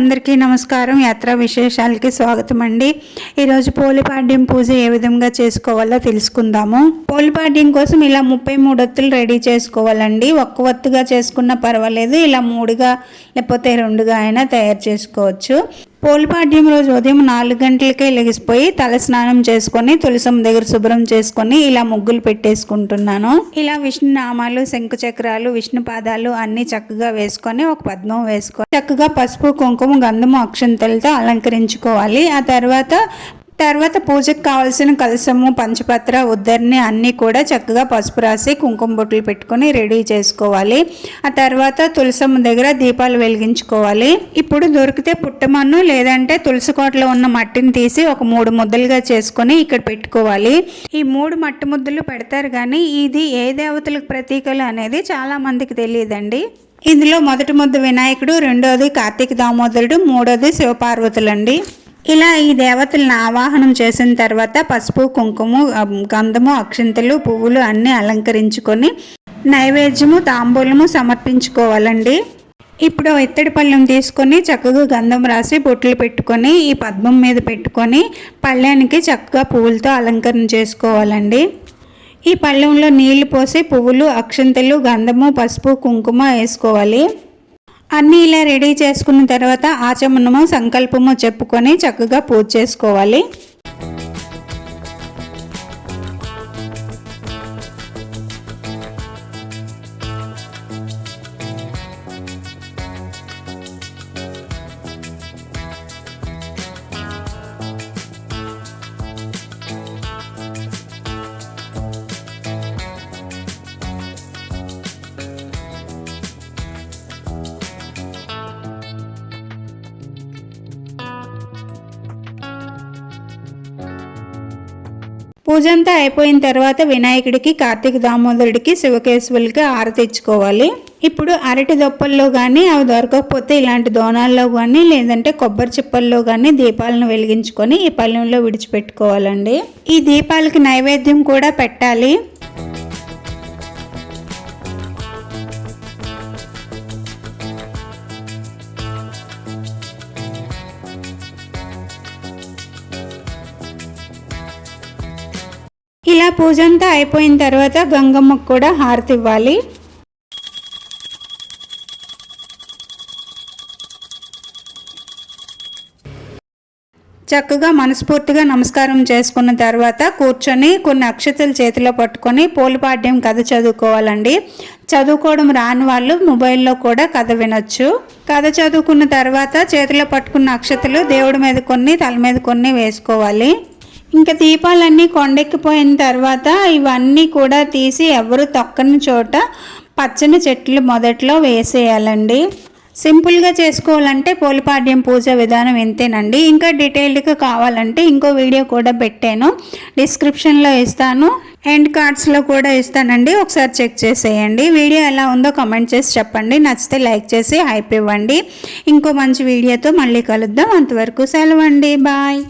అందరికీ నమస్కారం. యాత్రా విశేషాలకి స్వాగతం అండి. ఈరోజు పోలిపాడ్యం పూజ ఏ విధంగా చేసుకోవాలో తెలుసుకుందాము. పోలిపాడ్యం కోసం ఇలా 33 ఒత్తులు రెడీ చేసుకోవాలండి. ఒక్క ఒత్తుగా చేసుకున్నా పర్వాలేదు, ఇలా 3గా లేకపోతే 2గా అయినా తయారు చేసుకోవచ్చు. పోలిపాడ్యం రోజు ఉదయం 4 గంటలకే లెగిసిపోయి తల స్నానం చేసుకొని తులసమ్మ దగ్గర శుభ్రం చేసుకొని ఇలా ముగ్గులు పెట్టేసుకుంటున్నాను. ఇలా విష్ణు నామాలు, శంకు చక్రాలు, విష్ణు పాదాలు అన్ని చక్కగా వేసుకొని ఒక పద్మం వేసుకొని చక్కగా పసుపు, కుంకుమ, గంధము, అక్షంతలతో అలంకరించుకోవాలి. ఆ తర్వాత పూజకు కావాల్సిన కలశము, పంచపత్ర, ఉద్దరిని అన్నీ కూడా చక్కగా పసుపు రాసి కుంకుమ బొట్లు పెట్టుకొని రెడీ చేసుకోవాలి. ఆ తర్వాత తులసమ్మ దగ్గర దీపాలు వెలిగించుకోవాలి. ఇప్పుడు దొరికితే పుట్టమన్ను లేదంటే తులసి కోటలో ఉన్న మట్టిని తీసి ఒక 3 ముద్దలుగా చేసుకొని ఇక్కడ పెట్టుకోవాలి. ఈ 3 మట్టి ముద్దలు పెడతారు, కానీ ఇది ఏ దేవతలకు ప్రతీకలు అనేది చాలా మందికి తెలియదండి. ఇందులో మొదటి ముద్ద వినాయకుడు, రెండోది కార్తీక దామోదరుడు, మూడోది శివపార్వతులండి. ఇలా ఈ దేవతలను ఆవాహనం చేసిన తర్వాత పసుపు, కుంకుమ, గంధము, అక్షింతలు, పువ్వులు అన్నీ అలంకరించుకొని నైవేద్యము, తాంబూలము సమర్పించుకోవాలండి. ఇప్పుడు ఇత్తడి పళ్ళెం తీసుకొని చక్కగా గంధం రాసి బొట్లు పెట్టుకొని ఈ పద్మం మీద పెట్టుకొని పళ్ళెనికి చక్కగా పువ్వులతో అలంకరణ చేసుకోవాలండి. ఈ పళ్ళెంలో నీళ్లు పోసి పువ్వులు, అక్షింతలు, గంధము, పసుపు, కుంకుమ వేసుకోవాలి. అన్నీ ఇలా రెడీ చేసుకున్న తర్వాత ఆచమనము, సంకల్పము చెప్పుకొని చక్కగా పూజ చేసుకోవాలి. పూజ అంతా అయిపోయిన తర్వాత వినాయకుడికి, కార్తీక దామోదరుడికి, శివకేశవులకి హారతి ఇచ్చుకోవాలి. ఇప్పుడు అరటి దొప్పల్లో కానీ అవి దొరకకపోతే ఇలాంటి దోనాల్లో కానీ లేదంటే కొబ్బరి చిప్పల్లో కానీ దీపాలను వెలిగించుకొని ఈ పళ్ళెంలో విడిచిపెట్టుకోవాలండి. ఈ దీపాలకి నైవేద్యం కూడా పెట్టాలి. ఇలా పూజ అంతా అయిపోయిన తర్వాత గంగమ్మకు కూడా హారతి ఇవ్వాలి. చక్కగా మనస్ఫూర్తిగా నమస్కారం చేసుకున్న తర్వాత కూర్చొని కొన్ని అక్షతలు చేతిలో పట్టుకొని పోలిపాడ్యం కథ చదువుకోవాలండి. చదువుకోవడం రాని వాళ్ళు మొబైల్లో కూడా కథ వినొచ్చు. కథ చదువుకున్న తర్వాత చేతిలో పట్టుకున్న అక్షతలు దేవుడి మీద కొన్ని, తల మీద కొన్ని వేసుకోవాలి. ఇంకా దీపాలన్నీ కొండెక్కిపోయిన తర్వాత ఇవన్నీ కూడా తీసి ఎవరు తొక్కని చోట పచ్చని చెట్లు మొదట్లో వేసేయాలండి. సింపుల్గా చేసుకోవాలంటే పోలిపాడ్యం పూజ విధానం ఇంతేనండి. ఇంకా డీటెయిల్డ్గా కావాలంటే ఇంకో వీడియో కూడా పెట్టాను, డిస్క్రిప్షన్లో ఇస్తాను, ఎండ్ కార్డ్స్లో కూడా ఇస్తానండి, ఒకసారి చెక్ చేసేయండి. వీడియో ఎలా ఉందో కామెంట్ చేసి చెప్పండి. నచ్చితే లైక్ చేసి హైప్ ఇవ్వండి. ఇంకో మంచి వీడియోతో మళ్ళీ కలుద్దాం. అంతవరకు సెలవండి. బాయ్.